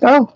go.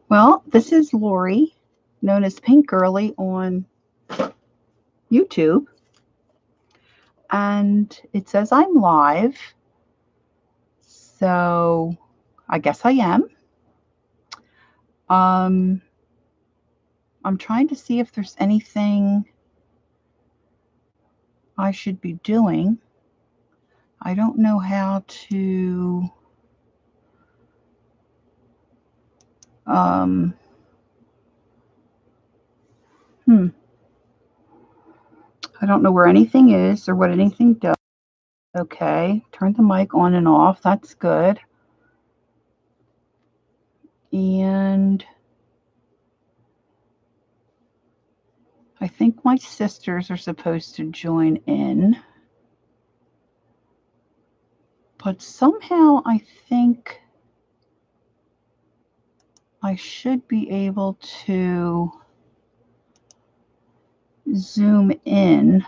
Well, this is Lori, known as Pink Girly on YouTube. And it says I'm live. So I guess I am. I'm trying to see if there's anything I should be doing. I don't know how to I don't know where anything is or what anything does. Okay, turn the mic on and off. That's good. And I think my sisters are supposed to join in. But somehow I think I should be able to zoom in.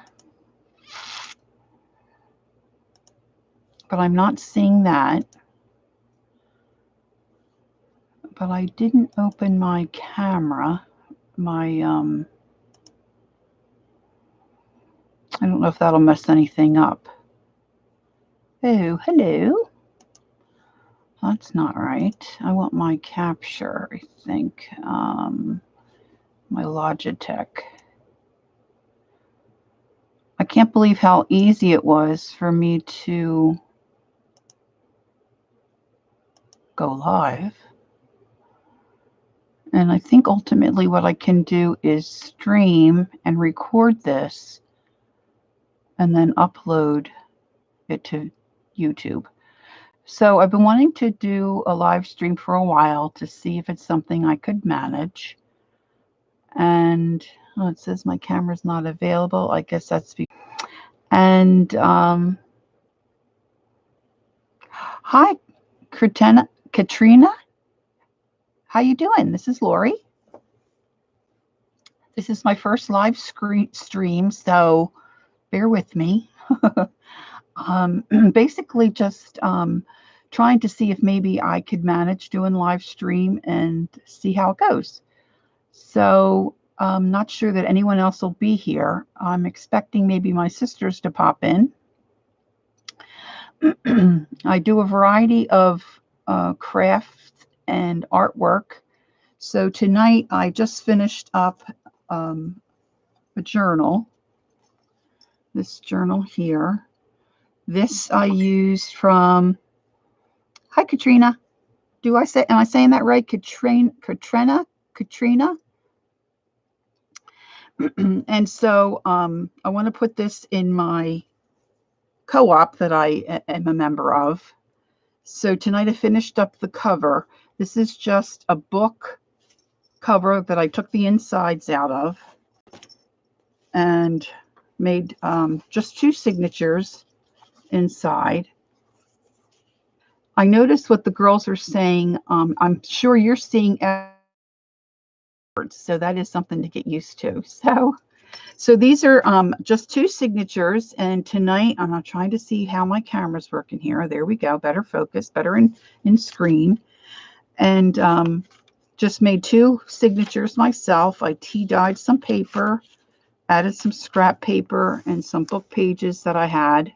But I'm not seeing that. But I didn't open my camera. I don't know if that'll mess anything up. Oh, hello. That's not right. I want my capture, I think. My Logitech. I can't believe how easy it was for me to go live. And I think ultimately what I can do is stream and record this and then upload it to YouTube. So I've been wanting to do a live stream for a while to see if it's something I could manage. And it says my camera's not available. I guess that's because. And hi, Catrena. How you doing? This is Lori. This is my first live stream, so bear with me. Basically just trying to see if maybe I could manage doing live stream and see how it goes. So I'm not sure that anyone else will be here. I'm expecting maybe my sisters to pop in. I do a variety of crafts and artwork. So tonight I just finished up a journal. This journal here. This I used from, hi Catrena. Am I saying that right? Catrena? And so I want to put this in my co-op that I am a member of. So tonight I finished up the cover. This is just a book cover that I took the insides out of and made just 2 signatures inside. I noticed what the girls are saying. I'm sure you're seeing words, so that is something to get used to. So these are just 2 signatures, and tonight I'm trying to see how my camera's working here. There we go, better focus, better in screen. And just made 2 signatures myself. I tea-dyed some paper, added some scrap paper and some book pages that I had.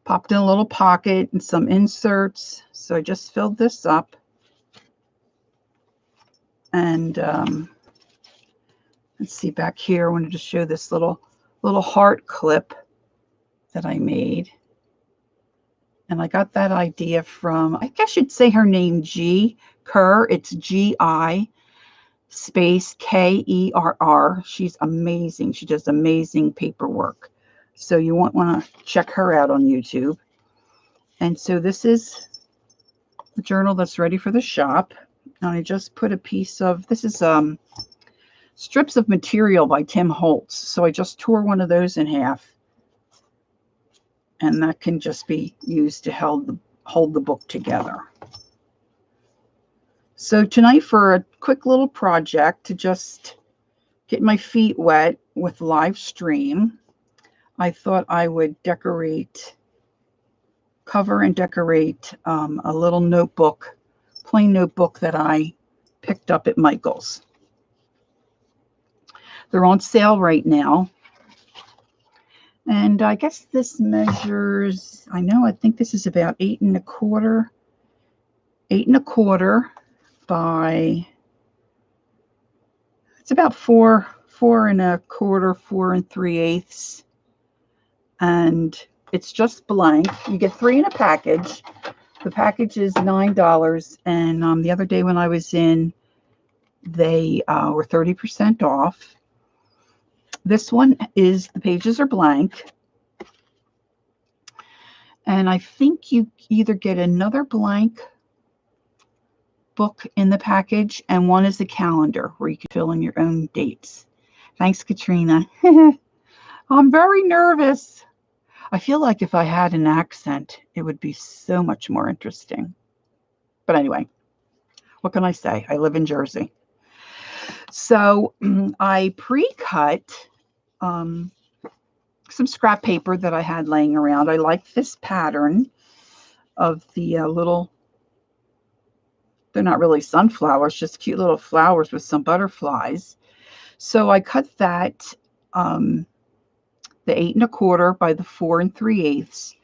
Popped in a little pocket and some inserts. So I just filled this up. And let's see back here. I wanted to show this little heart clip that I made. And I got that idea from, I guess you'd say her name, G. Kerr. It's G-I space K-E-R-R. She's amazing. She does amazing paperwork. So you want to check her out on YouTube. And so this is the journal that's ready for the shop. And I just put a piece of, this is strips of material by Tim Holtz. So I just tore one of those in half. And that can just be used to hold the book together. So tonight, for a quick little project to just get my feet wet with live stream, I thought I would cover and decorate a little notebook, plain notebook that I picked up at Michael's. They're on sale right now. And I guess this measures, I think this is about 8 1/4 by, it's about 4 1/4, 4 3/8. And it's just blank. You get 3 in a package. The package is $9. And the other day when I was in, they were 30% off. This one is, the pages are blank. And I think you either get another blank book in the package, and one is a calendar where you can fill in your own dates. Thanks, Catrena. I'm very nervous. I feel like if I had an accent, it would be so much more interesting. But anyway, what can I say? I live in Jersey. So I pre-cut some scrap paper that I had laying around. I like this pattern of the little, they're not really sunflowers, just cute little flowers with some butterflies. So I cut that, the 8 1/4 by the 4 3/8.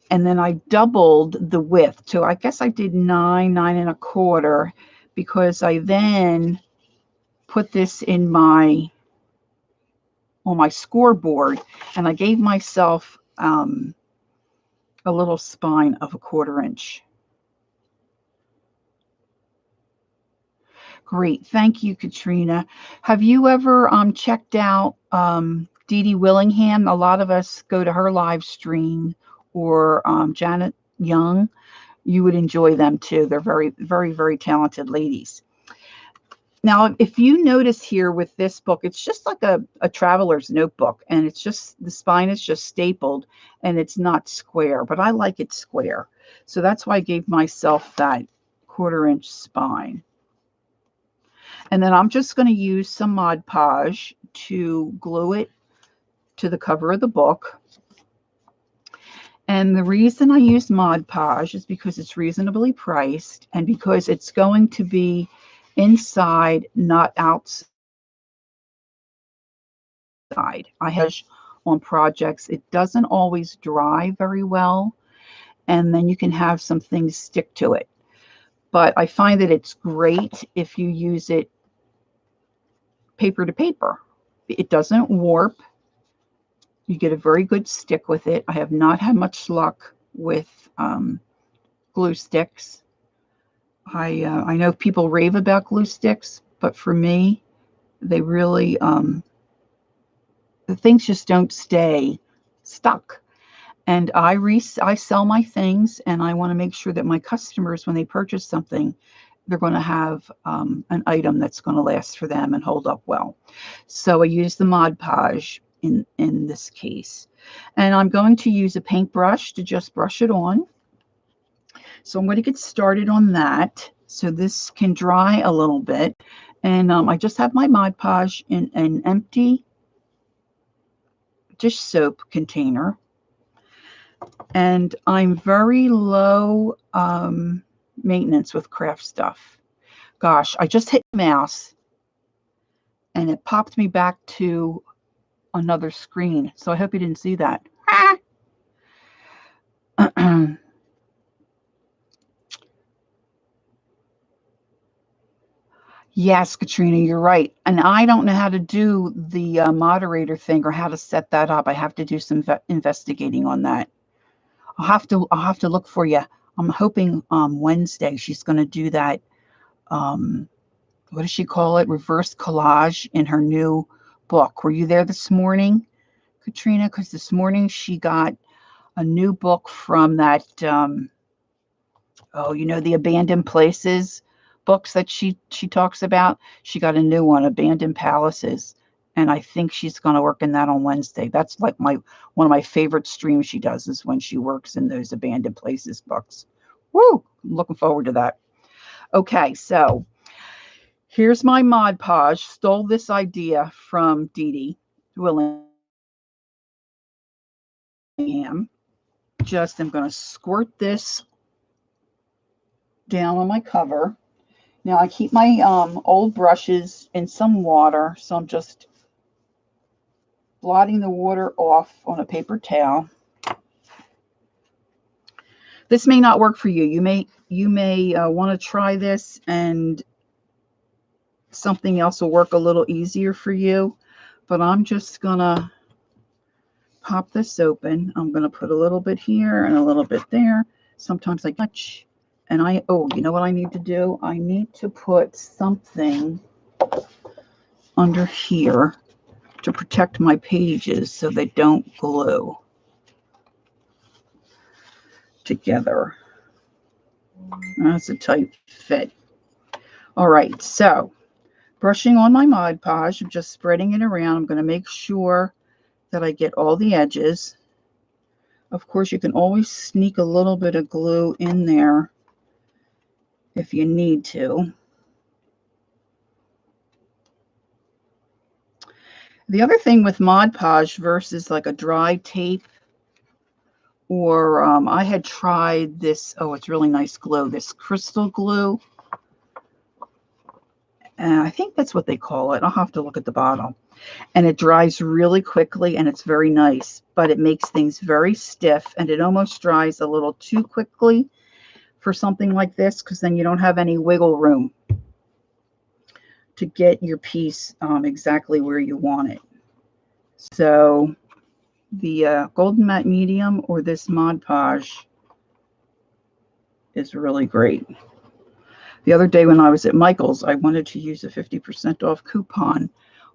And then I doubled the width. So I guess I did 9 1/4, because I then put this in on my scoreboard, and I gave myself a little spine of a 1/4 inch. Great. Thank you, Catrena. Have you ever checked out Dee Dee Willingham? A lot of us go to her live stream, or Janet Young. You would enjoy them too. They're very, very, very talented ladies. Now, if you notice here with this book, it's just like a traveler's notebook, and it's just, the spine is just stapled, and it's not square, but I like it square. So that's why I gave myself that 1/4 inch spine. And then I'm just going to use some Mod Podge to glue it to the cover of the book. And the reason I use Mod Podge is because it's reasonably priced, and because it's going to be inside, not outside. I have on projects, it doesn't always dry very well, and then you can have some things stick to it. But I find that it's great if you use it paper to paper. It doesn't warp. You get a very good stick with it. I have not had much luck with glue sticks. I know people rave about glue sticks, but for me, they really, the things just don't stay stuck. And I sell my things, and I want to make sure that my customers, when they purchase something, they're going to have an item that's going to last for them and hold up well. So I use the Mod Podge in this case. And I'm going to use a paintbrush to just brush it on. So I'm going to get started on that, so this can dry a little bit. And I just have my Mod Podge in an empty dish soap container. And I'm very low maintenance with craft stuff. Gosh, I just hit mouse, and it popped me back to another screen. So I hope you didn't see that. Yes, Catrena, you're right. And I don't know how to do the moderator thing, or how to set that up. I have to do some investigating on that. I'll have to look for you. I'm hoping Wednesday she's going to do that. What does she call it? Reverse collage in her new book. Were you there this morning, Catrena? Because this morning she got a new book from that. The abandoned places books that she talks about. She got a new one, Abandoned Palaces, and I think she's going to work in that on Wednesday. That's like one of my favorite streams she does is when she works in those abandoned places books. Woo! I'm looking forward to that. Okay, so here's my Mod Podge. Stole this idea from Dee Dee Willingham. Just I'm going to squirt this down on my cover. Now I keep my old brushes in some water, so I'm just blotting the water off on a paper towel. This may not work for you. You may want to try this, and something else will work a little easier for you. But I'm just gonna pop this open. I'm gonna put a little bit here and a little bit there. Sometimes I touch, and you know what I need to do? I need to put something under here to protect my pages so they don't glue together. That's a tight fit. All right, so brushing on my Mod Podge, I'm just spreading it around. I'm going to make sure that I get all the edges. Of course, you can always sneak a little bit of glue in there if you need to. The other thing with Mod Podge versus like a dry tape, or I had tried this, it's really nice glue, this crystal glue. And I think that's what they call it. I'll have to look at the bottle. And it dries really quickly, and it's very nice, but it makes things very stiff, and it almost dries a little too quickly for something like this, because then you don't have any wiggle room to get your piece exactly where you want it. So the Golden Matte Medium or this Mod Podge is really great. The other day when I was at Michael's, I wanted to use a 50% off coupon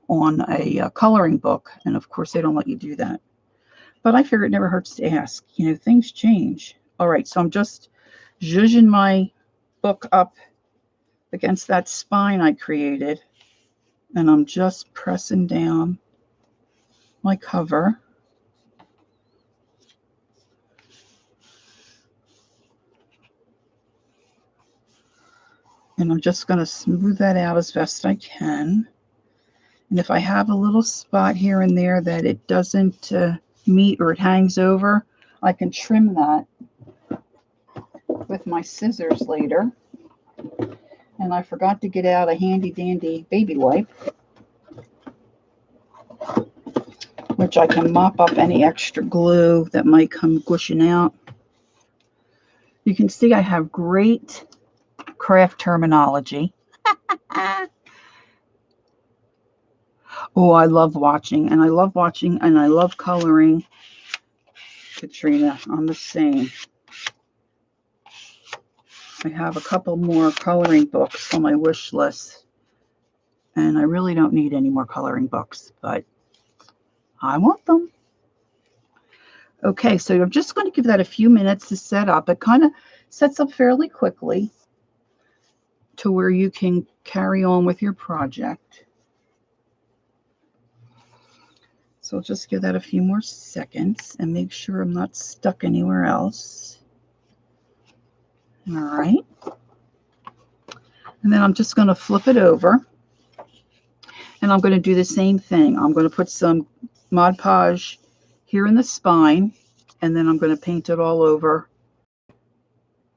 on a coloring book, and of course they don't let you do that. But I figure it never hurts to ask. Things change. All right, so I'm just zhuzhing my book up against that spine I created, and I'm just pressing down my cover. And I'm just going to smooth that out as best I can. And if I have a little spot here and there that it doesn't meet or it hangs over, I can trim that with my scissors later. And I forgot to get out a handy dandy baby wipe, which I can mop up any extra glue that might come gushing out. You can see I have great craft terminology. I love watching, and I love coloring. Catrena, I'm the same. I have a couple more coloring books on my wish list, and I really don't need any more coloring books, but I want them. Okay, so I'm just going to give that a few minutes to set up. It kind of sets up fairly quickly to where you can carry on with your project. So I'll just give that a few more seconds and make sure I'm not stuck anywhere else. All right. And then I'm just going to flip it over. And I'm going to do the same thing. I'm going to put some Mod Podge here in the spine, and then I'm going to paint it all over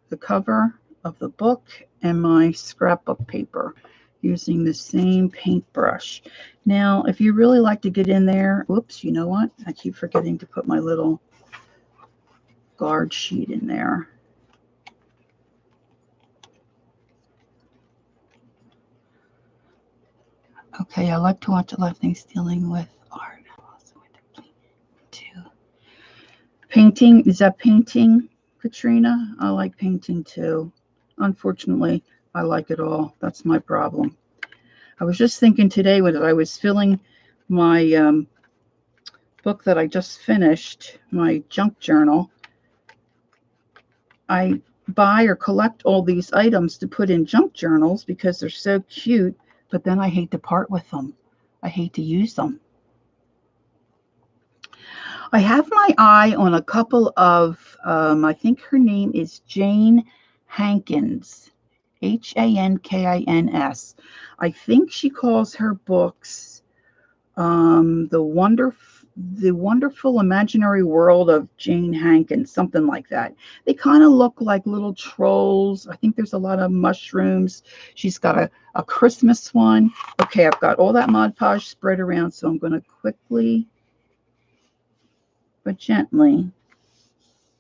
the cover of the book and my scrapbook paper using the same paintbrush. Now, if you really like to get in there, whoops, you know what? I keep forgetting to put my little guard sheet in there. Okay, I like to watch a lot of things dealing with art. I also went to Painting, is that painting, Katrina? I like painting too. Unfortunately, I like it all. That's my problem. I was just thinking today when I was filling my book that I just finished, my junk journal, I buy or collect all these items to put in junk journals because they're so cute, but then I hate to part with them. I hate to use them. I have my eye on a couple of, I think her name is Jane Hankins, Hankins. I think she calls her books the Wonderful Imaginary World of Jane Hankins, something like that. They kind of look like little trolls. I think there's a lot of mushrooms. She's got a Christmas one. Okay, I've got all that Mod Podge spread around, so I'm going to quickly but gently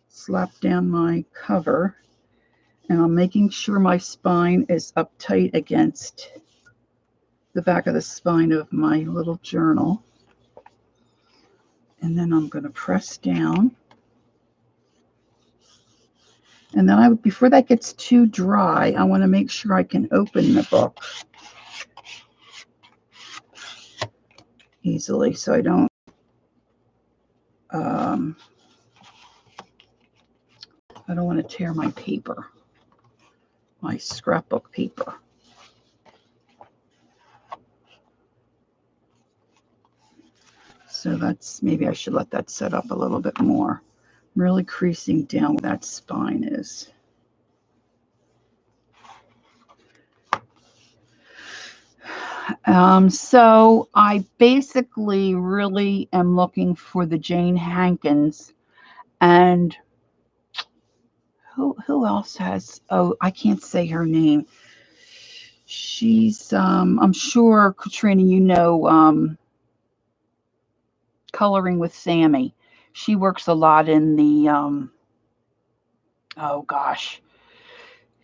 slap down my cover, and I'm making sure my spine is up tight against the back of the spine of my little journal. And then I'm going to press down. And then before that gets too dry, I want to make sure I can open the book easily so I don't want to tear my paper, my scrapbook paper. So maybe I should let that set up a little bit more. I'm really creasing down where that spine is. So I basically really am looking for the Jane Hankins, and who else has, oh, I can't say her name. She's, I'm sure, Catrena, you know, Coloring with Sammy. She works a lot in the, oh gosh.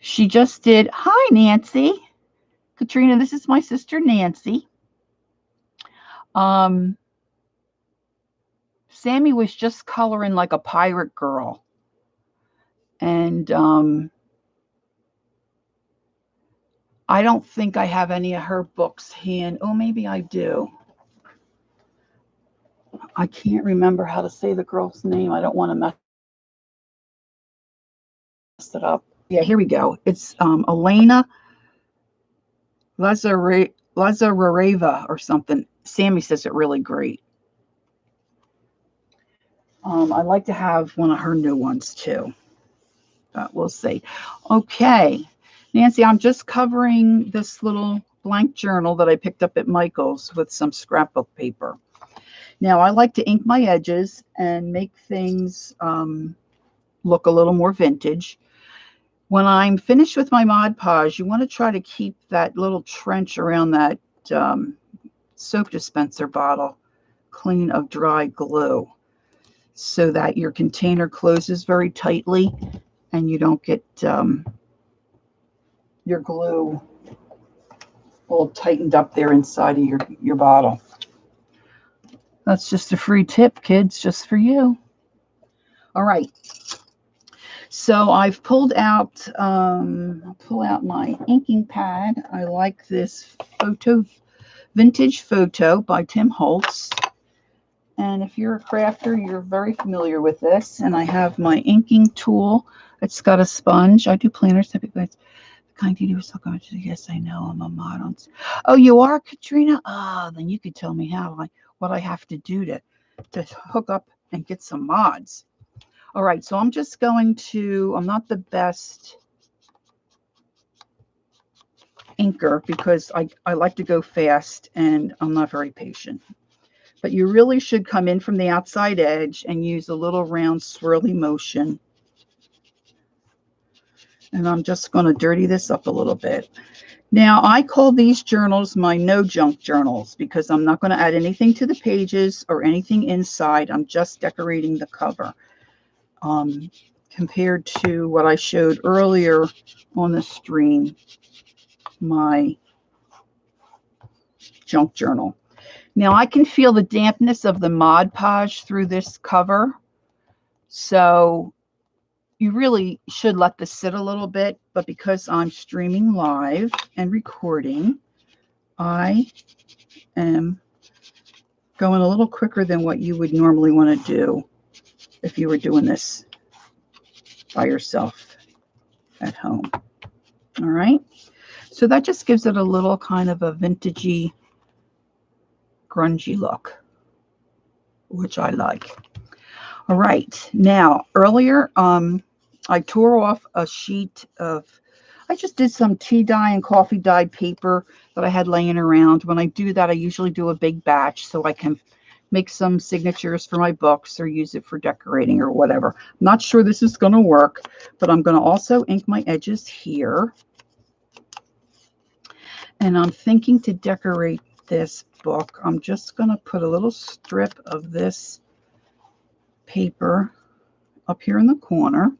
She just did, hi, Nancy. Catrena, this is my sister, Nancy. Sammy was just coloring like a pirate girl. And I don't think I have any of her books hand. Oh, maybe I do. I can't remember how to say the girl's name. I don't want to mess it up. Yeah, here we go. It's Elena Lazareva or something. Sammy says it really great. I'd like to have one of her new ones too. But we'll see. Okay, Nancy, I'm just covering this little blank journal that I picked up at Michael's with some scrapbook paper. Now, I like to ink my edges and make things look a little more vintage. When I'm finished with my Mod Podge, you want to try to keep that little trench around that soap dispenser bottle clean of dry glue so that your container closes very tightly and you don't get your glue all tightened up there inside of your bottle. That's just a free tip, kids, just for you. All right. So I've pulled out, I'll pull out my inking pad. I like this Vintage Photo by Tim Holtz. And if you're a crafter, you're very familiar with this. And I have my inking tool. It's got a sponge. I do planners, type of guys. Kind you do so good. Yes, I know. I'm a mod. Oh, you are, Catrena? Oh, then you could tell me what I have to do to hook up and get some mods. All right, so I'm just going to, I'm not the best inker because I like to go fast and I'm not very patient. But you really should come in from the outside edge and use a little round swirly motion. And I'm just going to dirty this up a little bit. Now, I call these journals my no junk journals because I'm not going to add anything to the pages or anything inside. I'm just decorating the cover. Compared to what I showed earlier on the stream, my junk journal. Now I can feel the dampness of the Mod Podge through this cover. So you really should let this sit a little bit, but because I'm streaming live and recording, I am going a little quicker than what you would normally want to do if you were doing this by yourself at home. All right. So that just gives it a little kind of a vintagey, grungy look, which I like. All right. Now, earlier, I tore off a sheet of, I just did some tea dye and coffee dyed paper that I had laying around. When I do that, I usually do a big batch so I can make some signatures for my books or use it for decorating or whatever. I'm not sure this is going to work, but I'm going to also ink my edges here. And I'm thinking to decorate this book, I'm just going to put a little strip of this paper up here in the corner.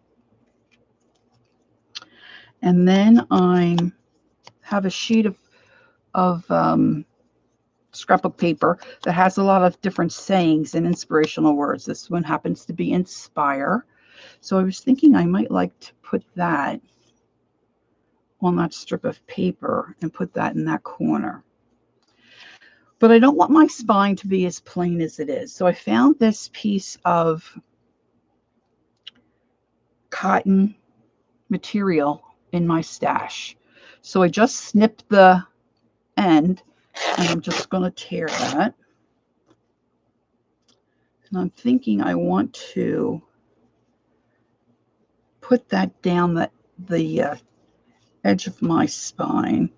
And then I have a sheet of scrapbook paper that has a lot of different sayings and inspirational words. This one happens to be inspire. So I was thinking I might like to put that on that strip of paper and put that in that corner. But I don't want my spine to be as plain as it is. So I found this piece of cotton material in my stash. So I just snipped the end and I'm just going to tear that. And I'm thinking I want to put that down the edge of my spine,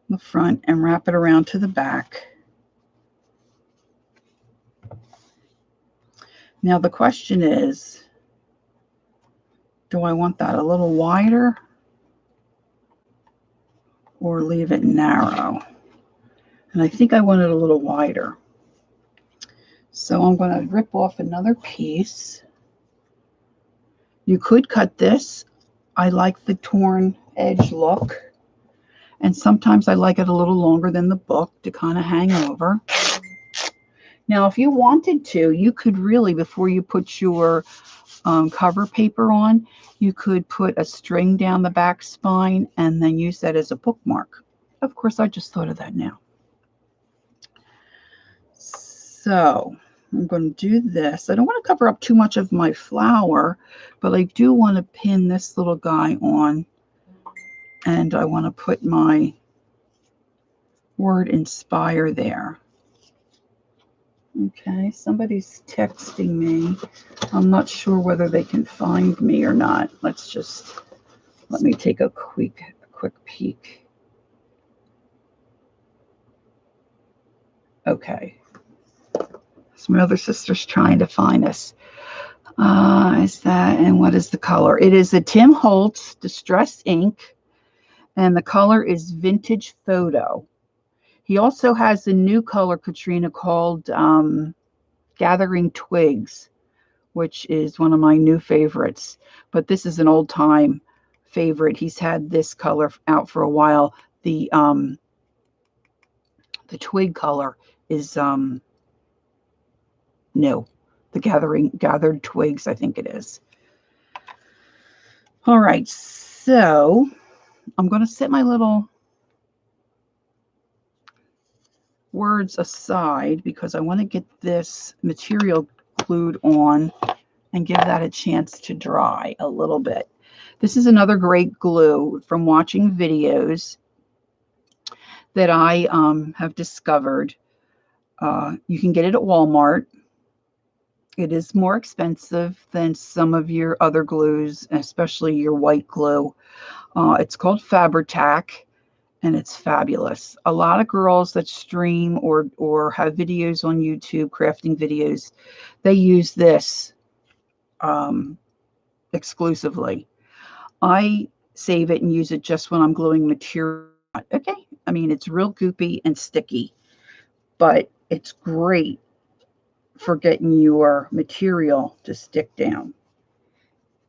the front, and wrap it around to the back. Now the question is, do I want that a little wider or leave it narrow? And I think I want it a little wider. So I'm going to rip off another piece. You could cut this. I like the torn edge look. And sometimes I like it a little longer than the book to kind of hang over. Now, if you wanted to, you could really, before you put your cover paper on, you could put a string down the back spine and then use that as a bookmark. Of course, I just thought of that now. So I'm going to do this. I don't want to cover up too much of my flower, but I do want to pin this little guy on. And I want to put my word inspire there. Okay, somebody's texting me. I'm not sure whether they can find me or not. Let me take a quick peek. Okay. So my other sister's trying to find us. Is that, and what is the color? It is a Tim Holtz Distress ink, and the color is Vintage Photo. He also has a new color, Catrena, called Gathering Twigs, which is one of my new favorites. But this is an old time favorite. He's had this color out for a while. The twig color is new. The gathered twigs, I think it is. All right, so I'm going to set my little words aside because I want to get this material glued on and give that a chance to dry a little bit. This is another great glue from watching videos that I have discovered. You can get it at Walmart. It is more expensive than some of your other glues, especially your white glue. It's called Fabri-Tac, and it's fabulous. A lot of girls that stream or have videos on YouTube, crafting videos, they use this exclusively. I save it and use it just when I'm gluing material. Okay, I mean, it's real goopy and sticky, but it's great for getting your material to stick down.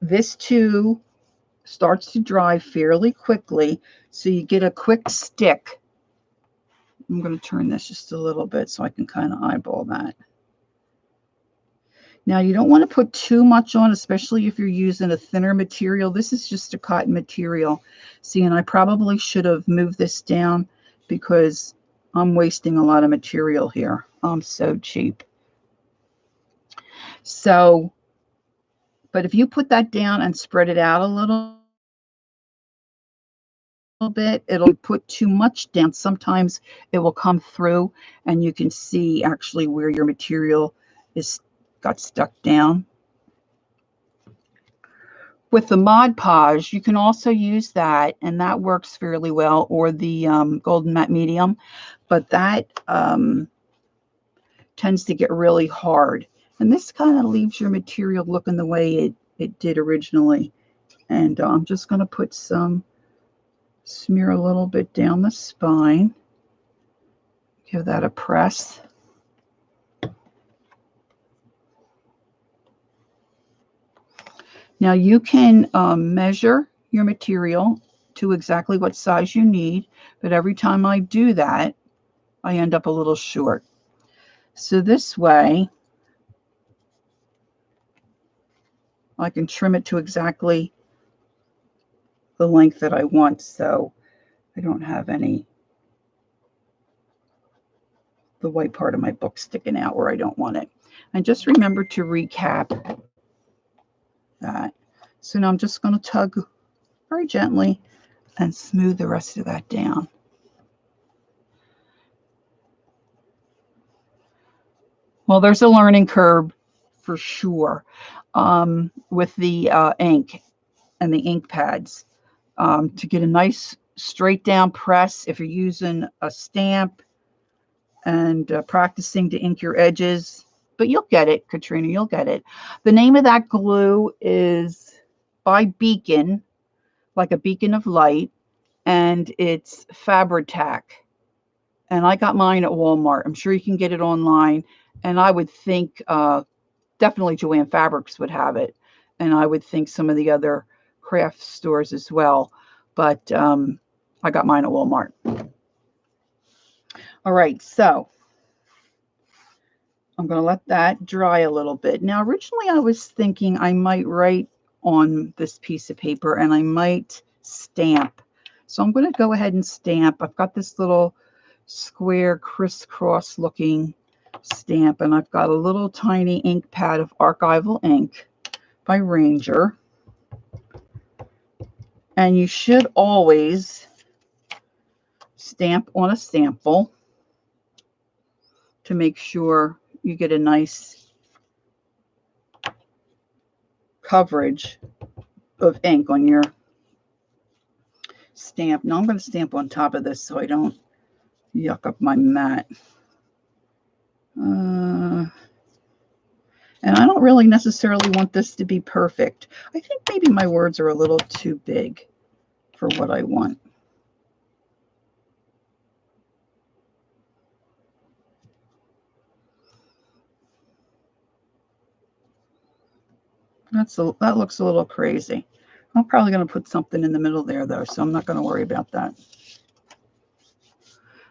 This too starts to dry fairly quickly, so you get a quick stick. I'm going to turn this just a little bit so I can kind of eyeball that. Now you don't want to put too much on, especially if you're using a thinner material. This is just a cotton material. See, and I probably should have moved this down because I'm wasting a lot of material here. I'm so cheap. So, but if you put that down and spread it out a little bit, it'll put too much down. Sometimes it will come through and you can see actually where your material is got stuck down. With the Mod Podge, you can also use that, and that works fairly well, or the Golden Matte Medium, but that tends to get really hard. And this kind of leaves your material looking the way it did originally. And I'm just going to put some, smear a little bit down the spine. Give that a press. Now you can measure your material to exactly what size you need, but every time I do that, I end up a little short. So this way, I can trim it to exactly the length that I want, so I don't have the white part of my book sticking out where I don't want it. And just remember to recap that. So now I'm just going to tug very gently and smooth the rest of that down. Well, there's a learning curve for sure with the ink and the ink pads. To get a nice straight down press, if you're using a stamp and practicing to ink your edges, but you'll get it, Catrena, you'll get it. The name of that glue is by Beacon, like a beacon of light, and it's Fabri-Tac. And I got mine at Walmart. I'm sure you can get it online. And I would think definitely Joann Fabrics would have it. And I would think some of the other craft stores as well. But I got mine at Walmart. All right, so I'm going to let that dry a little bit. Now, originally I was thinking I might write on this piece of paper and I might stamp. So I'm going to go ahead and stamp. I've got this little square crisscross looking stamp, and I've got a little tiny ink pad of archival ink by Ranger. And you should always stamp on a sample to make sure you get a nice coverage of ink on your stamp. Now I'm going to stamp on top of this so I don't yuck up my mat. And I don't really necessarily want this to be perfect. I think maybe my words are a little too big for what I want. That looks a little crazy. I'm probably going to put something in the middle there, though, so I'm not going to worry about that.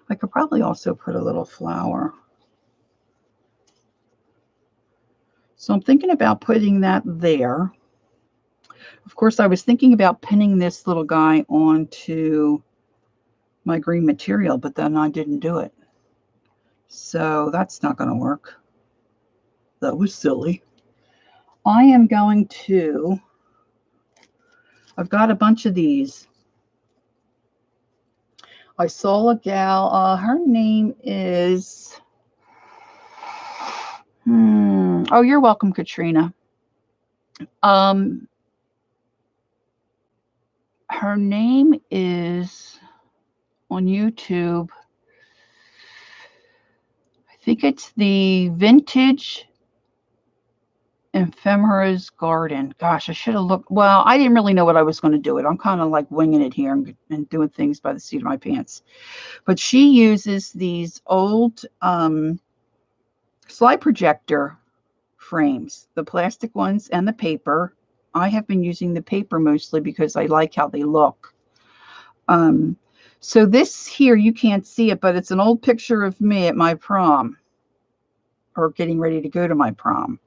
I could probably also put a little flower. So I'm thinking about putting that there. Of course, I was thinking about pinning this little guy onto my green material, but then I didn't do it. So that's not going to work. That was silly. I am going to, I've got a bunch of these. I saw a gal, her name is, oh, you're welcome, Catrena. Her name is on YouTube. I think it's the Vintage Ephemera's Garden. Gosh, I should have looked. Well, I didn't really know what I was going to do. I'm kind of like winging it here and doing things by the seat of my pants. But she uses these old slide projector frames, the plastic ones and the paper. I have been using the paper mostly because I like how they look. So this here, you can't see it, but it's an old picture of me at my prom, or getting ready to go to my prom.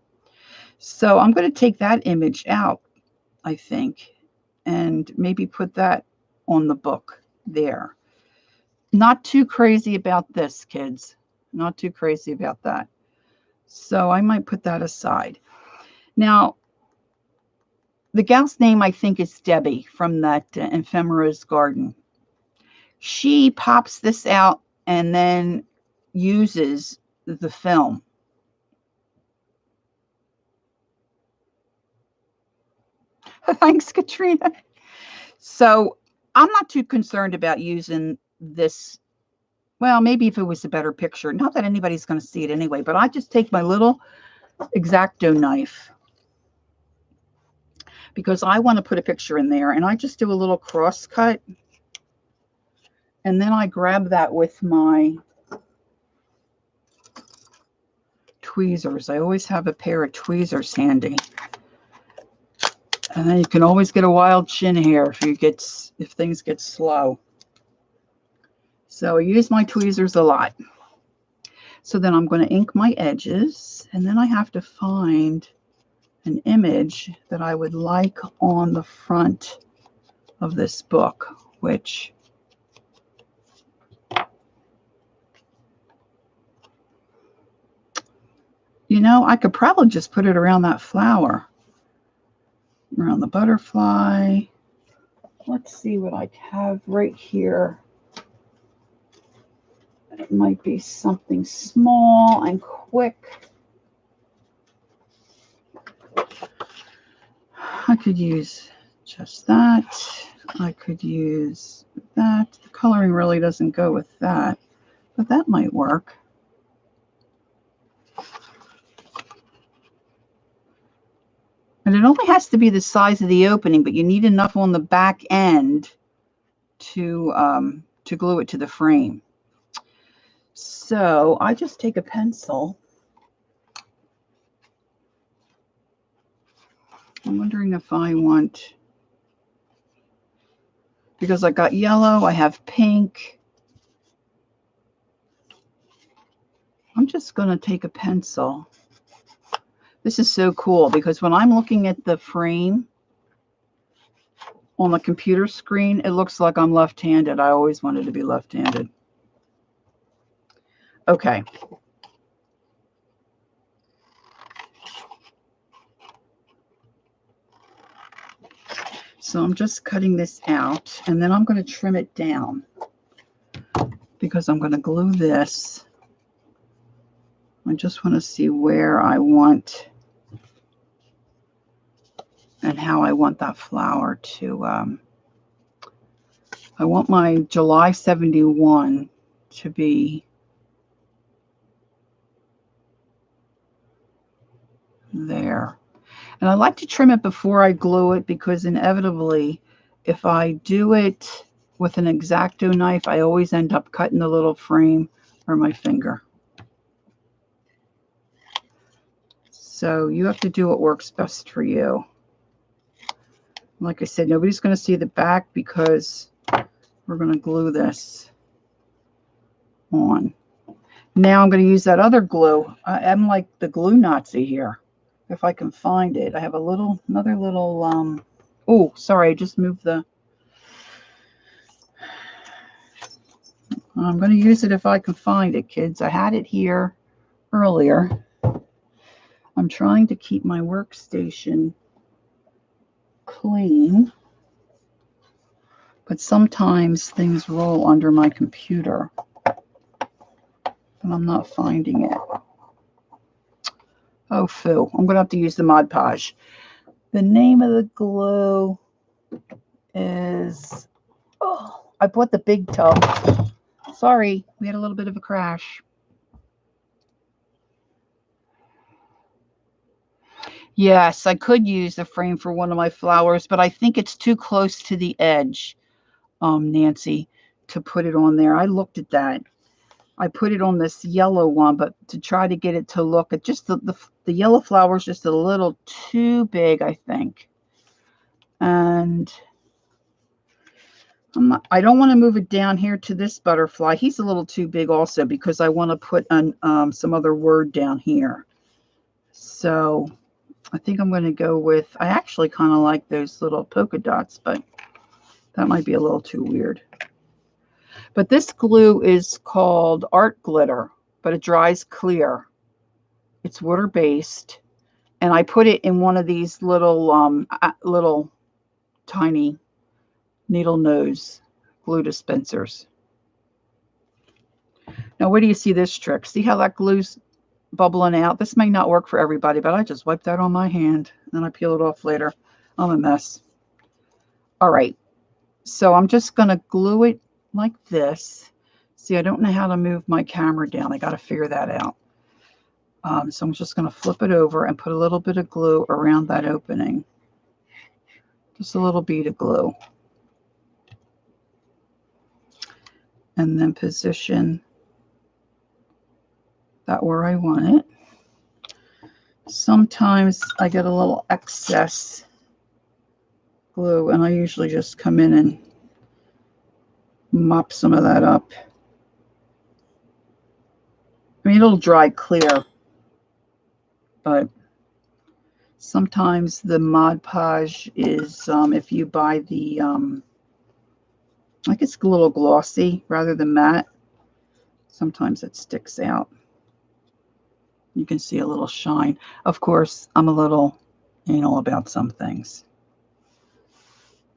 So I'm going to take that image out, I think, and maybe put that on the book there. Not too crazy about this, kids. Not too crazy about that. So I might put that aside. Now, the gal's name, I think, is Debbie from that Ephemera's Garden. She pops this out and then uses the film. Thanks, Catrena. So I'm not too concerned about using this. Well, maybe if it was a better picture. Not that anybody's going to see it anyway, but I just take my little X-Acto knife because I want to put a picture in there, and I just do a little cross cut, and then I grab that with my tweezers. I always have a pair of tweezers handy. And then you can always get a wild chin hair if things get slow. So I use my tweezers a lot. So then I'm going to ink my edges, and then I have to find an image that I would like on the front of this book, which I could probably just put it around that flower, around the butterfly. Let's see what I have right here. It might be something small and quick. I could use just that. I could use that. The coloring really doesn't go with that, but that might work. And it only has to be the size of the opening, but you need enough on the back end to glue it to the frame. So I just take a pencil. I'm wondering if I want, because I got yellow, I have pink. I'm just going to take a pencil. This is so cool because when I'm looking at the frame on the computer screen, it looks like I'm left-handed. I always wanted to be left-handed. Okay. So I'm just cutting this out, and then I'm going to trim it down because I'm going to glue this. I just want to see where I want and how I want that flower to, I want my July 71 to be there. And I like to trim it before I glue it because inevitably, if I do it with an X-Acto knife, I always end up cutting the little frame or my finger. So you have to do what works best for you. Like I said, nobody's going to see the back because we're going to glue this on. Now I'm going to use that other glue. I'm like the glue Nazi here. If I can find it. I have another little, oh, sorry, I just moved the, I'm going to use it if I can find it, kids. I had it here earlier. I'm trying to keep my workstation clean, but sometimes things roll under my computer, and I'm not finding it. Oh, phoo. I'm going to have to use the Mod Podge. The name of the glue is, oh, I bought the big tub. Sorry, we had a little bit of a crash. Yes, I could use the frame for one of my flowers, but I think it's too close to the edge, Nancy, to put it on there. I looked at that. I put it on this yellow one, but to try to get it to look at just the yellow flower is just a little too big, I think. And I don't want to move it down here to this butterfly. He's a little too big also because I want to put some other word down here. So I think I'm going to go with, I actually kind of like those little polka dots, but that might be a little too weird. But this glue is called Art Glitter, but it dries clear. It's water-based. And I put it in one of these little tiny needle nose glue dispensers. Now, where do you see this trick? See how that glue's bubbling out? This may not work for everybody, but I just wipe that on my hand and then I peel it off later. I'm a mess. All right, so I'm just going to glue it like this. See, I don't know how to move my camera down. I got to figure that out. So I'm just going to flip it over and put a little bit of glue around that opening. Just a little bead of glue. And then position that where I want it. Sometimes I get a little excess glue and I usually just come in and mop some of that up. I mean, it'll dry clear, but sometimes the Mod Podge is, if you buy the, like it's a little glossy rather than matte, sometimes it sticks out. You can see a little shine. Of course, I'm a little anal about some things.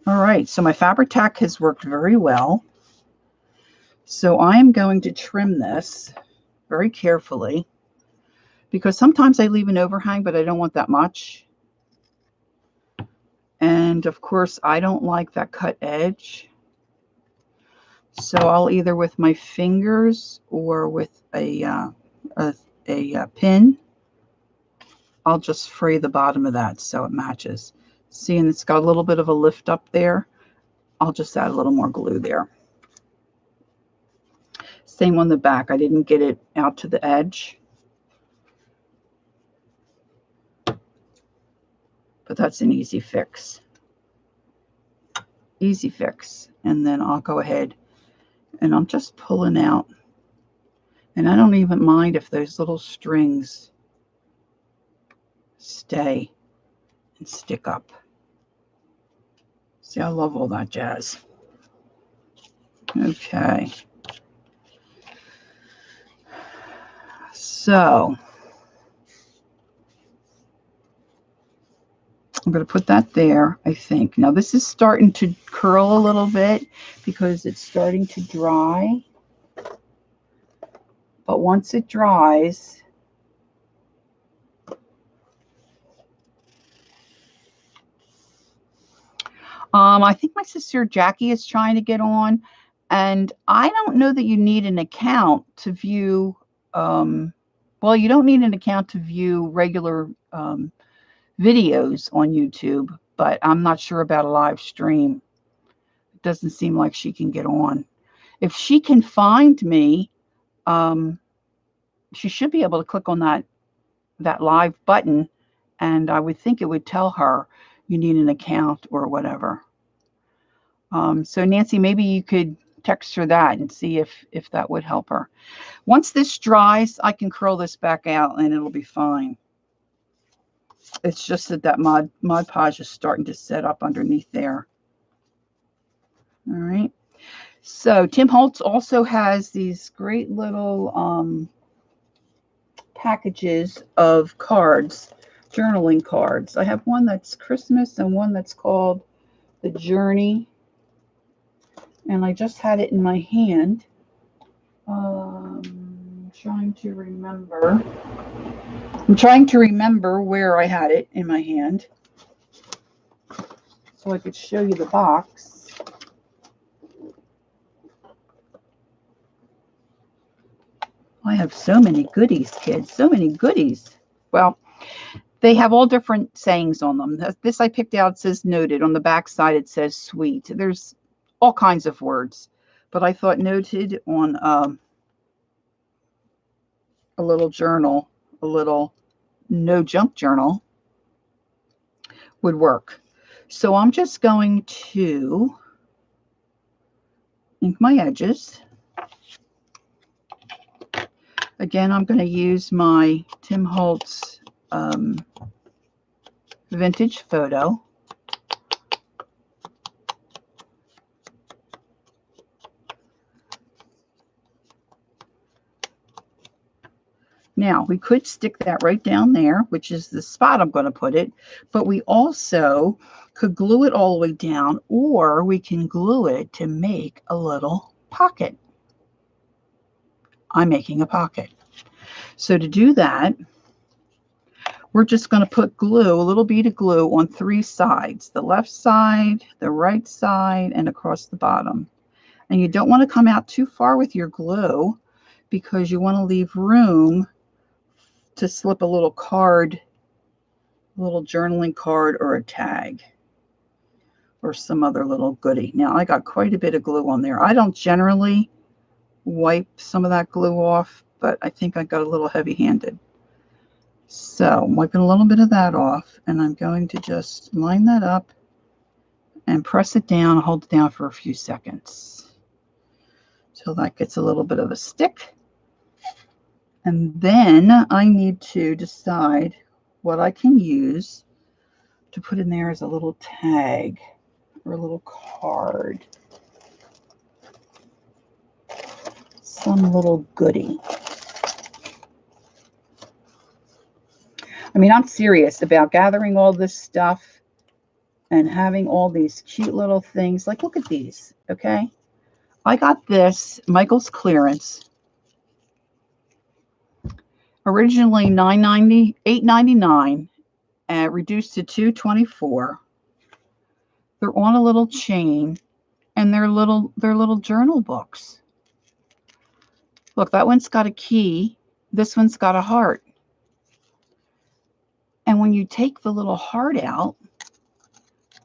All right, so my Fabri-Tac has worked very well. So I am going to trim this very carefully because sometimes I leave an overhang, but I don't want that much. And of course, I don't like that cut edge. So I'll either with my fingers or with a pin, I'll just fray the bottom of that so it matches. See, and it's got a little bit of a lift up there. I'll just add a little more glue there. Same on the back. I didn't get it out to the edge, but that's an easy fix. Easy fix. And then I'll go ahead and I'm just pulling out. And I don't even mind if those little strings stay and stick up. See, I love all that jazz. Okay. So I'm going to put that there, I think. Now this is starting to curl a little bit because it's starting to dry. But once it dries, I think my sister Jackie is trying to get on, and I don't know that you need an account to view, well, you don't need an account to view regular videos on YouTube, but I'm not sure about a live stream. It doesn't seem like she can get on. If she can find me, she should be able to click on that live button, and I would think it would tell her you need an account or whatever. So Nancy, maybe you could text her that and see if that would help her. Once this dries, I can curl this back out and it'll be fine. It's just that Mod Podge is starting to set up underneath there. All right. So Tim Holtz also has these great little packages of cards, journaling cards. I have one that's Christmas and one that's called The Journey. And I just had it in my hand. Trying to remember. I'm trying to remember where I had it in my hand so I could show you the box. I have so many goodies, kids. So many goodies. Well, they have all different sayings on them. This I picked out says noted. On the back side it says sweet. There's all kinds of words, but I thought noted on a little journal, a little no junk journal would work. So I'm just going to ink my edges. Again, I'm going to use my Tim Holtz vintage photo. Now, we could stick that right down there, which is the spot I'm going to put it, but we also could glue it all the way down, or we can glue it to make a little pocket. I'm making a pocket. So to do that, we're just going to put glue, a little bead of glue on 3 sides, the left side, the right side, and across the bottom. And you don't want to come out too far with your glue because you want to leave room to slip a little card, a little journaling card or a tag or some other little goodie. Now I got quite a bit of glue on there. I don't generally wipe some of that glue off, but I think I got a little heavy-handed. So I'm wiping a little bit of that off, and I'm going to just line that up and press it down, hold it down for a few seconds till that gets a little bit of a stick. And then I need to decide what I can use to put in there as a little tag or a little card. Some little goodie. I mean, I'm serious about gathering all this stuff and having all these cute little things. Like, look at these, okay? I got this Michael's clearance. Originally $8.99, reduced to $2.24. They're on a little chain, and they're little journal books. Look, that one's got a key. This one's got a heart. And when you take the little heart out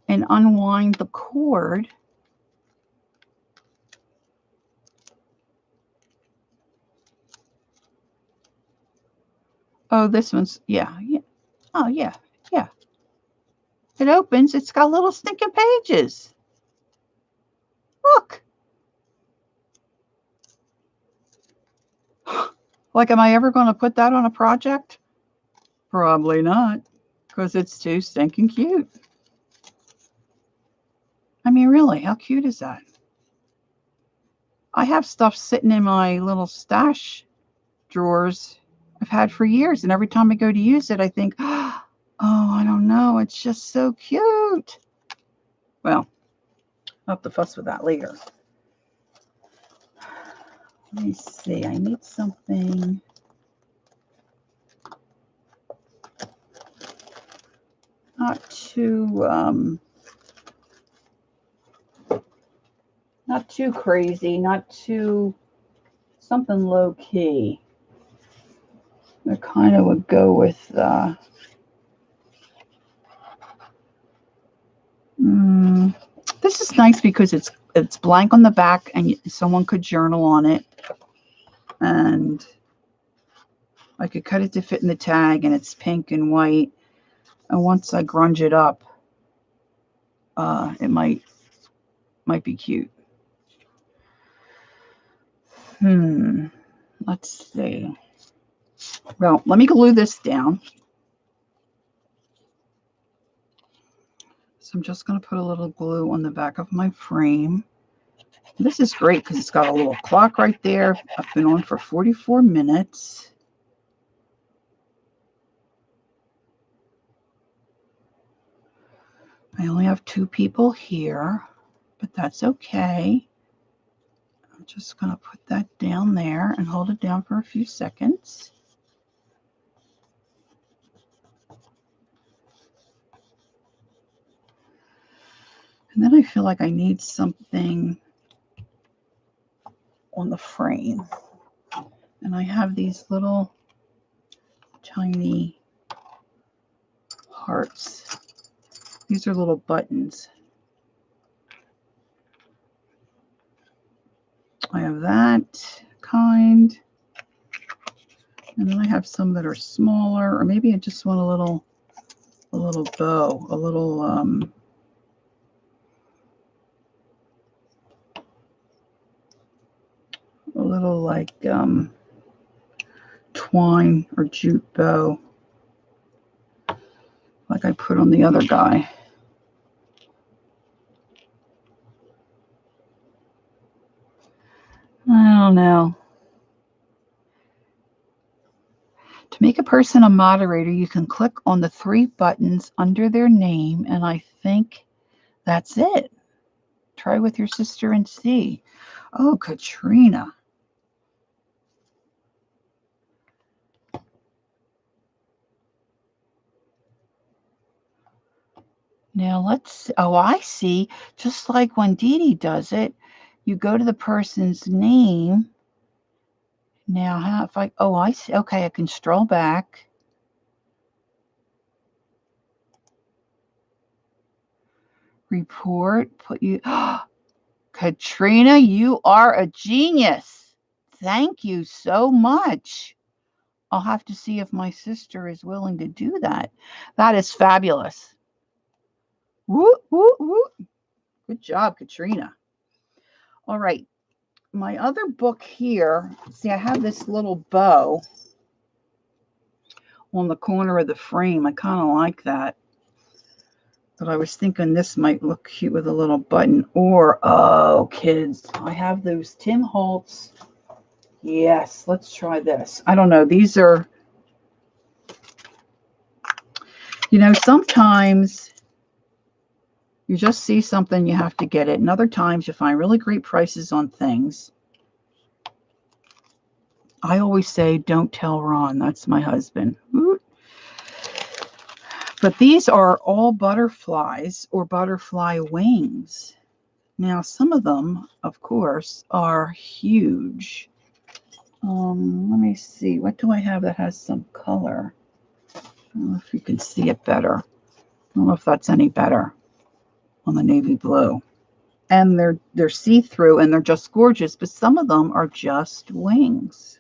and unwind the cord, oh, this one's, yeah. Oh, yeah. It opens. It's got little stinking pages. Look. Like, am I ever going to put that on a project? Probably not, because it's too stinking cute. I mean, really, how cute is that? I have stuff sitting in my little stash drawers I've had for years, and every time I go to use it, I think, oh, I don't know, it's just so cute. Well, I'll have to fuss with that later. Let me see, I need something. Not too crazy, not too, something low key. I kind of would go with this is nice because it's blank on the back and someone could journal on it, and I could cut it to fit in the tag, and it's pink and white, and once I grunge it up, it might be cute. Let's see. Well, let me glue this down. So I'm just going to put a little glue on the back of my frame. This is great because it's got a little clock right there. I've been on for 44 minutes. I only have 2 people here, but that's okay. I'm just going to put that down there and hold it down for a few seconds. And then I feel like I need something on the frame. And I have these little tiny hearts. These are little buttons. I have that kind. And then I have some that are smaller, or maybe I just want a little bow, a little like twine or jute bow. like I put on the other guy. I don't know. To make a person a moderator, you can click on the 3 buttons under their name, and I think that's it. Try with your sister and see. Oh, Catrena. Now let's, oh, I see. Just like when Dee Dee does it, you go to the person's name. Now, how if I, oh, I see. Okay, I can stroll back. Report, put you, Catrena, you are a genius. Thank you so much. I'll have to see if my sister is willing to do that. That is fabulous. Woo, woo, woo. Good job, Catrena. All right. My other book here, see, I have this little bow on the corner of the frame. I kind of like that. But I was thinking this might look cute with a little button. Or, oh, kids, I have those Tim Holtz. Yes, let's try this. I don't know. These are, you know, sometimes you just see something, you have to get it. And other times you find really great prices on things. I always say, don't tell Ron. That's my husband. But these are all butterflies or butterfly wings. Now, some of them, of course, are huge. Let me see. What do I have that has some color? I don't know if you can see it better. I don't know if that's any better on the navy blue. And they're see-through and they're just gorgeous, but some of them are just wings.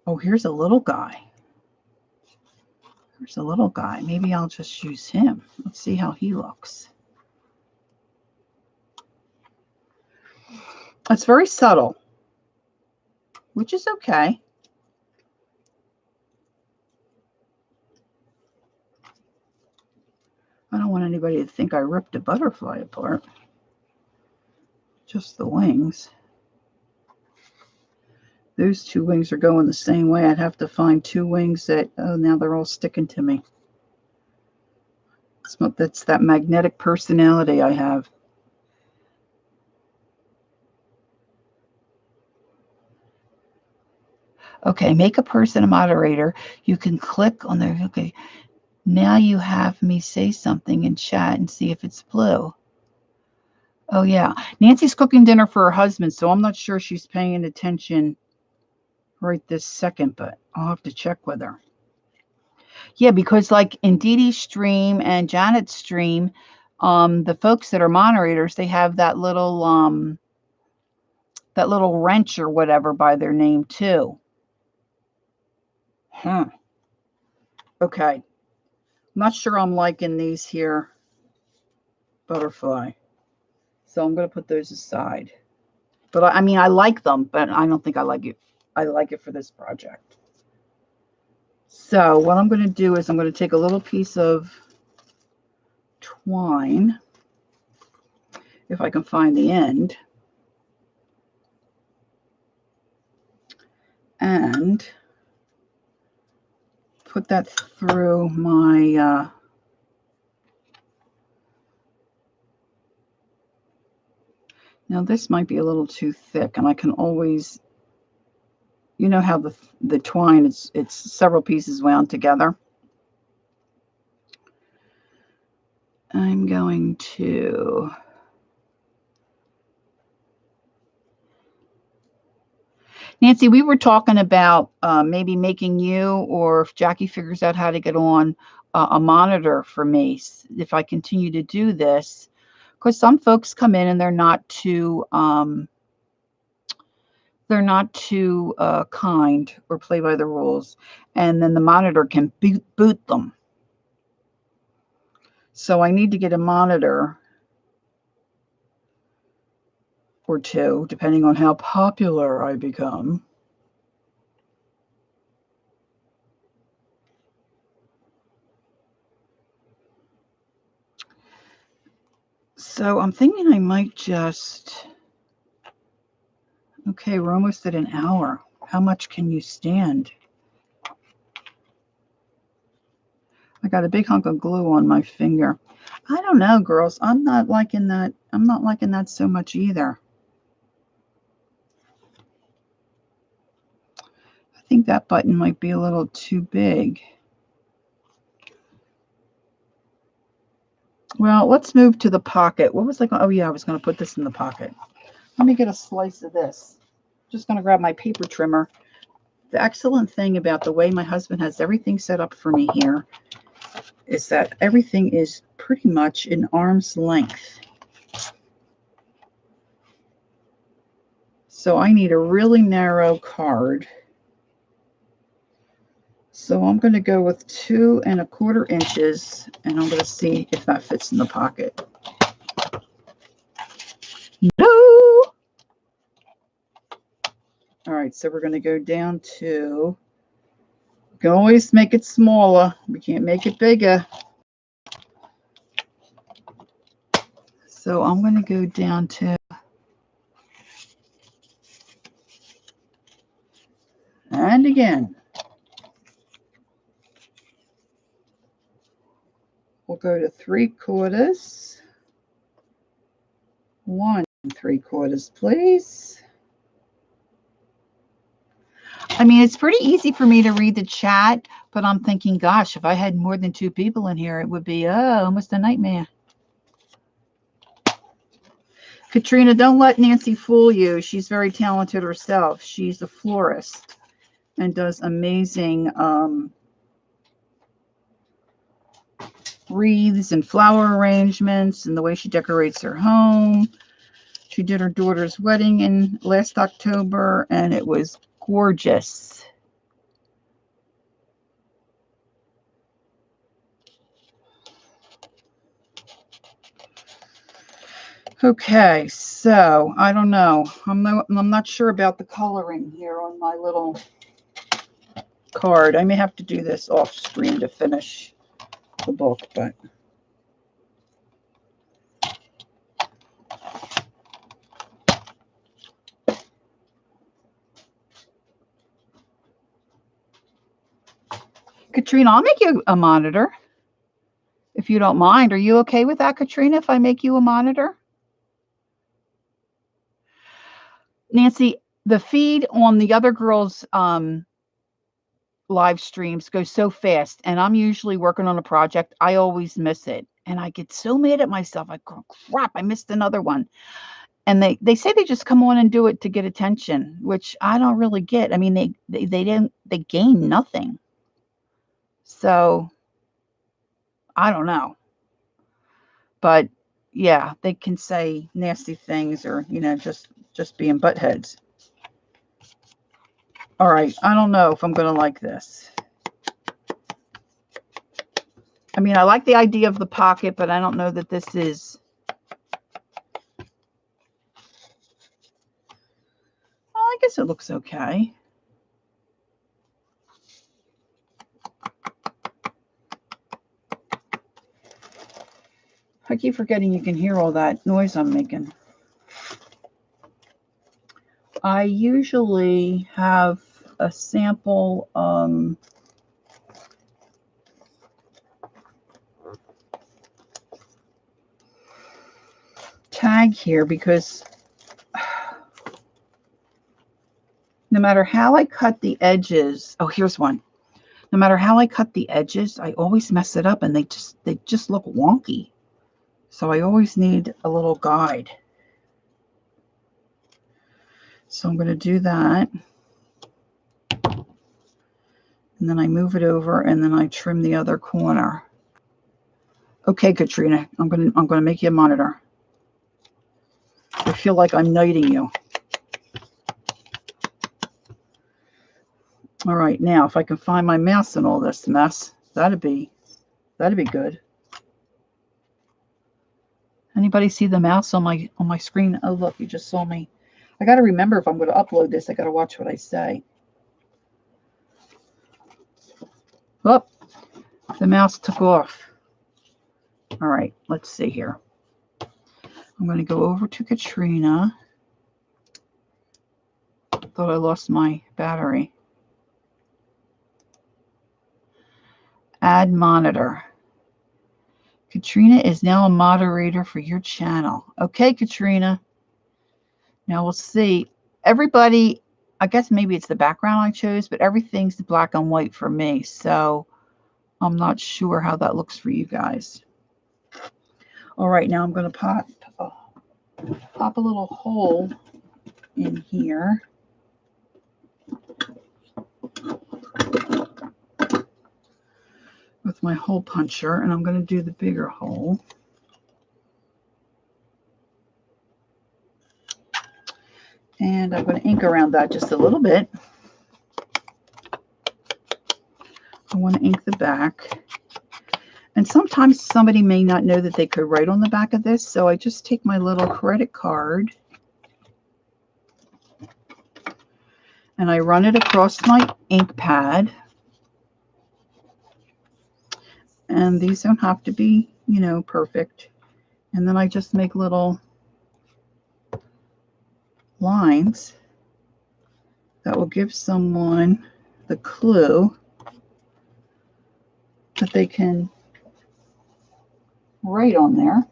Oh, here's a little guy. There's a little guy. Maybe I'll just use him. Let's see how he looks. It's very subtle, which is okay. I don't want anybody to think I ripped a butterfly apart. Just the wings. Those 2 wings are going the same way. I'd have to find 2 wings that, oh, now they're all sticking to me. That's that magnetic personality I have. Okay, make a person a moderator. You can click on there. Okay, now you have me say something in chat and see if it's blue. Oh, yeah. Nancy's cooking dinner for her husband, so I'm not sure she's paying attention right this second, but I'll have to check with her. Yeah, because like in Dee Dee's stream and Janet's stream, the folks that are moderators, they have that little wrench or whatever by their name too. Okay. I'm not sure I'm liking these here butterfly. So I'm going to put those aside. But I mean, I like them, but I don't think I like it. I like it for this project. So what I'm going to do is I'm going to take a little piece of twine, if I can find the end, and put that through my now this might be a little too thick, and I can always, you know how the twine it's several pieces wound together. I'm going to Nancy, we were talking about maybe making you, or if Jackie figures out how to get on, a monitor for me if I continue to do this, because some folks come in and they're not too kind or play by the rules, and then the monitor can boot them. So I need to get a monitor or 2, depending on how popular I become. So I'm thinking I might just, okay, we're almost at an hour. How much can you stand? I got a big hunk of glue on my finger. I don't know, girls. I'm not liking that. I'm not liking that so much either. I think that button might be a little too big. Well, let's move to the pocket. What was I going? Oh yeah, I was going to put this in the pocket. Let me get a slice of this. Just going to grab my paper trimmer. The excellent thing about the way my husband has everything set up for me here is that everything is pretty much in arm's length. So I need a really narrow card. So I'm going to go with 2 1/4 inches, and I'm going to see if that fits in the pocket. No! All right, so we're going to go down to, we can always make it smaller. We can't make it bigger. So I'm going to go down to, and again. We'll go to 3/4. 1 3/4, please. I mean, it's pretty easy for me to read the chat, but I'm thinking, gosh, if I had more than 2 people in here, it would be almost a nightmare. Catrena, don't let Nancy fool you. She's very talented herself. She's a florist and does amazing wreaths and flower arrangements, and the way she decorates her home. She did her daughter's wedding in last October, and it was gorgeous. Okay, so I don't know. I'm not sure about the coloring here on my little card. I may have to do this off screen to finish the book, but Catrena, I'll make you a monitor if you don't mind. Are you okay with that, Catrena, if I make you a monitor? Nancy, the feed on the other girls' live streams goes so fast, and I'm usually working on a project. I always miss it, and I get so mad at myself. I go, crap, I missed another one. And they say they just come on and do it to get attention, which I don't really get. I mean, they gain nothing. So I don't know. But yeah, they can say nasty things, or just being buttheads. All right, I don't know if I'm going to like this. I mean, I like the idea of the pocket, but I don't know that this is. Well, I guess it looks okay. I keep forgetting you can hear all that noise I'm making. I usually have a sample tag here, because no matter how I cut the edges, oh, here's one. No matter how I cut the edges, I always mess it up, and they just look wonky. So I always need a little guide. So I'm going to do that. And then I move it over, and then I trim the other corner. Okay, Catrena, I'm going to make you a monitor. I feel like I'm knighting you. All right, now if I can find my mouse in all this mess, that'd be good. Anybody see the mouse on my screen? Oh, look, you just saw me. I got to remember, if I'm going to upload this, I got to watch what I say. Oh, the mouse took off. All right, let's see here. I'm going to go over to Catrena. Thought I lost my battery. Add monitor. Catrena is now a moderator for your channel. Okay, Catrena. Now we'll see. Everybody, I guess maybe it's the background I chose, but everything's black and white for me. So I'm not sure how that looks for you guys. All right, now I'm going to pop a little hole in here. With my hole puncher, and I'm going to do the bigger hole. And I'm going to ink around that just a little bit. I want to ink the back. And sometimes somebody may not know that they could write on the back of this, so I just take my little credit card and I run it across my ink pad. And these don't have to be, you know, perfect. And then I just make little lines that will give someone the clue that they can write on there.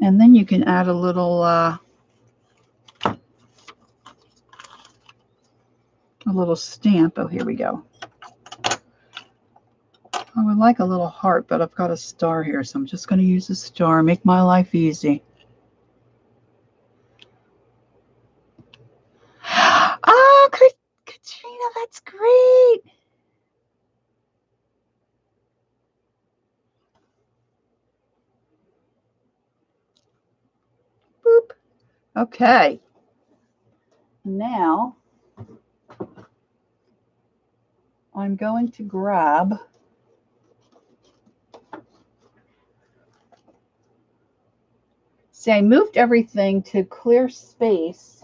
And then you can add a little stamp. Oh, here we go. I would like a little heart, but I've got a star here, so I'm just going to use a star. Make my life easy. Oh, Catrena, that's great. Boop. Okay. Now I'm going to grab see, I moved everything to clear space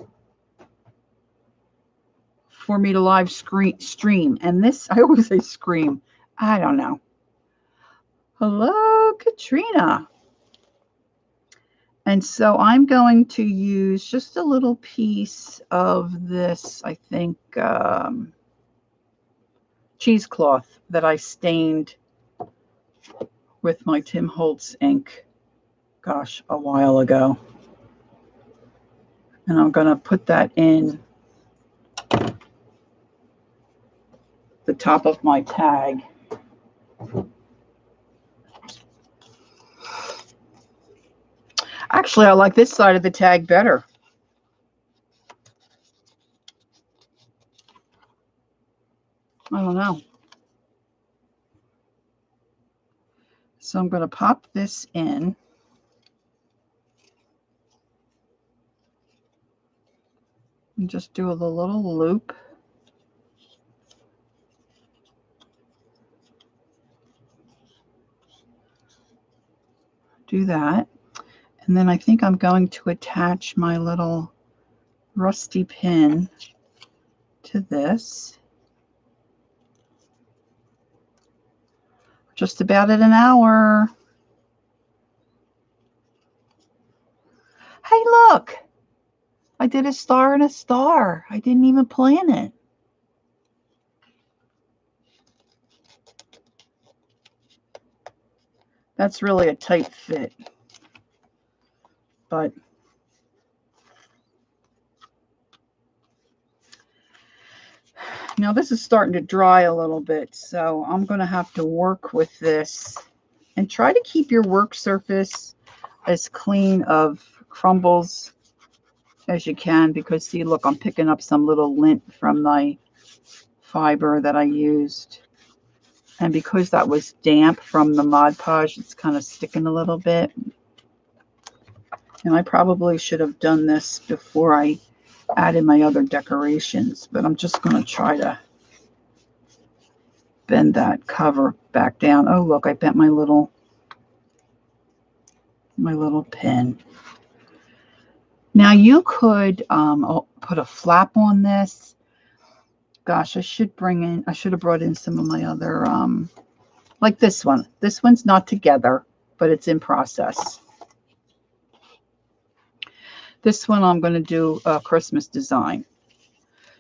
for me to live stream. And this, I always say scream. I don't know. Hello, Catrena. And so I'm going to use just a little piece of this, I think, cheesecloth that I stained with my Tim Holtz ink, gosh, a while ago. And I'm going to put that in the top of my tag. Actually, I like this side of the tag better. I don't know. So I'm going to pop this in. And just do a little loop. Do that. And then I think I'm going to attach my little rusty pin to this. Just about at an hour. Hey, look! I did a star and a star. I didn't even plan it. That's really a tight fit. But now this is starting to dry a little bit, so I'm going to have to work with this and try to keep your work surface as clean of crumbles as you can, because see, look, I'm picking up some little lint from my fiber that I used. And because that was damp from the Mod Podge, it's kind of sticking a little bit. And I probably should have done this before I added my other decorations, but I'm just going to try to bend that cover back down. Oh, look, I bent my little pin. Now you could put a flap on this. Gosh, I should have brought in some of my other, like this one. This one's not together. but it's in process. This one I'm going to do a Christmas design.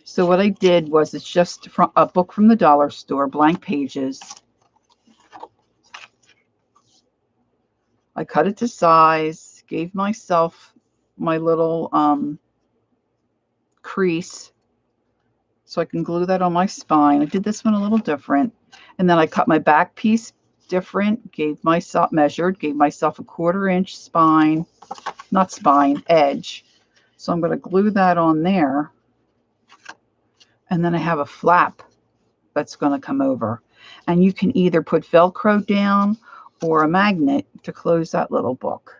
So what I did was, it's just from a book from the dollar store, blank pages. I cut it to size, gave myself my little crease so I can glue that on my spine. I did this one a little different. And then I cut my back piece different, measured, gave myself a 1/4 inch spine, not spine, edge. So I'm going to glue that on there. And then I have a flap that's going to come over. And you can either put Velcro down or a magnet to close that little book.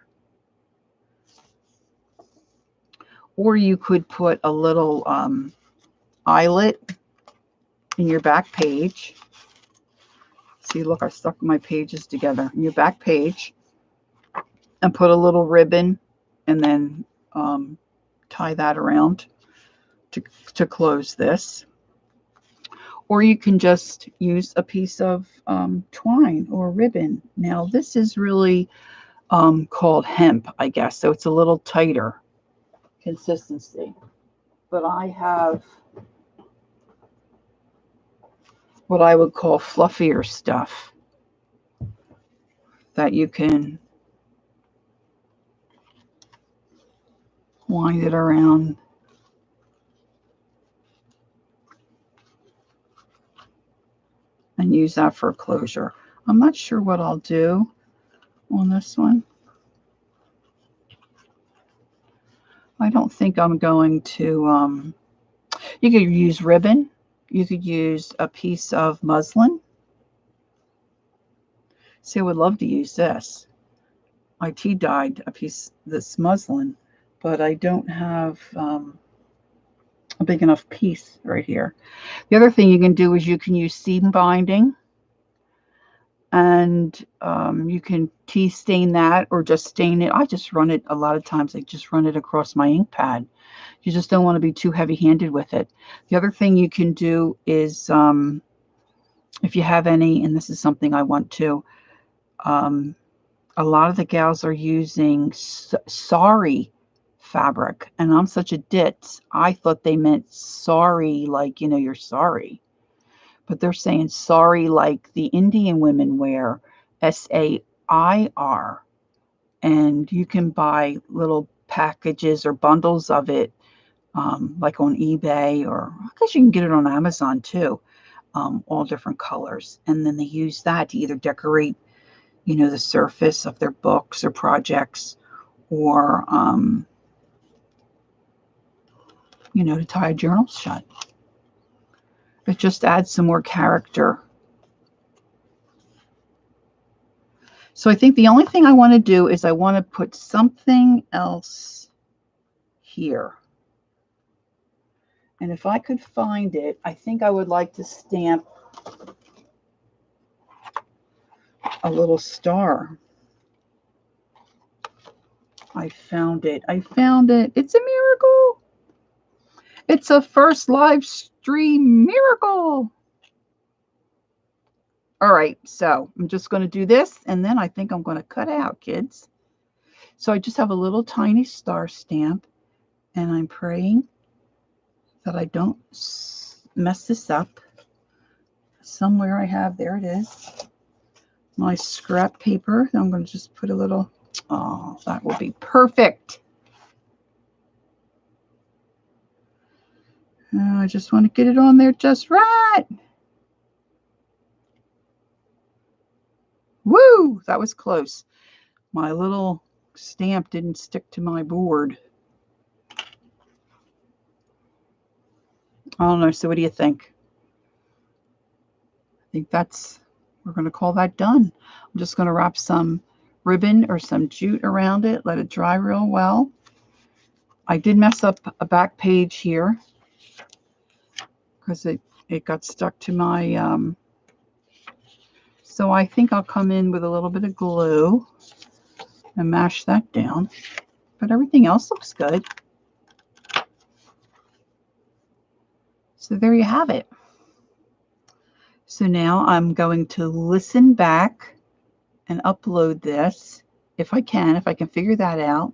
Or you could put a little eyelet in your back page. See, look, I stuck my pages together in your back page, and put a little ribbon and then tie that around to close this. Or you can just use a piece of twine or ribbon. Now, this is really called hemp, I guess, so it's a little tighter consistency. But I have what I would call fluffier stuff that you can wind it around. And use that for closure. I'm not sure what I'll do on this one. I don't think I'm going to, you could use ribbon. You could use a piece of muslin. See, I would love to use this. I tea-dyed a piece of this muslin, but I don't have a big enough piece right here. The other thing you can do is you can use seam binding, and you can tea stain that or just stain it. I just run it a lot of times. I just run it across my ink pad. You just don't want to be too heavy-handed with it. The other thing you can do is, if you have any, and this is something I want to, a lot of the gals are using sari fabric, and I'm such a ditz. I thought they meant sorry, like, you know, you're sorry. But they're saying sari like the Indian women wear, SAIR. And you can buy little packages or bundles of it, like on eBay, or I guess you can get it on Amazon too, all different colors. And then they use that to either decorate, you know, the surface of their books or projects, or, you know, to tie a journal shut. It just adds some more character. So I think the only thing I want to do is I want to put something else here. And if I could find it, I think I would like to stamp a little star. I found it. I found it. It's a miracle. It's a first live stream miracle. All right, so I'm just going to do this, and then I think I'm going to cut out, kids. So I just have a little tiny star stamp, and I'm praying that I don't mess this up. Somewhere I have, there it is, my scrap paper. I'm going to just put a little, oh, that will be perfect. I just want to get it on there just right. Woo! That was close. My little stamp didn't stick to my board. I don't know. So what do you think? I think we're going to call that done. I'm just going to wrap some ribbon or some jute around it. Let it dry real well. I did mess up a back page here because it got stuck to my, so I think I'll come in with a little bit of glue and mash that down. But everything else looks good. So there you have it. So now I'm going to listen back and upload this if I can figure that out.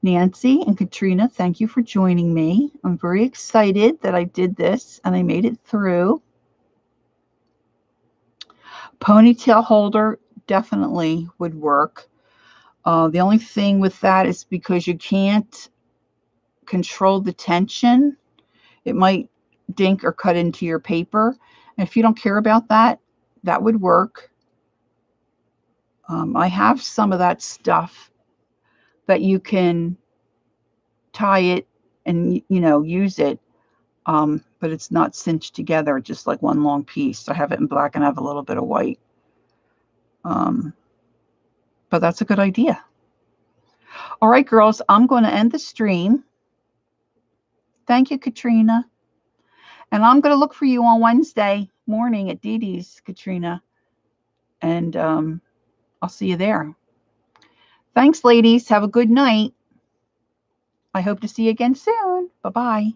Nancy and Catrina, thank you for joining me. I'm very excited that I did this and I made it through. Ponytail holder definitely would work. The only thing with that is because you can't control the tension, it might dink or cut into your paper. And if you don't care about that, that would work. I have some of that stuff that you can tie it and use it, but it's not cinched together, just like one long piece. I have it in black and I have a little bit of white. But that's a good idea. All right, girls, I'm going to end the stream. Thank you, Catrina. And I'm going to look for you on Wednesday morning at Dee Dee's, Catrina. And I'll see you there. Thanks, ladies. Have a good night. I hope to see you again soon. Bye-bye.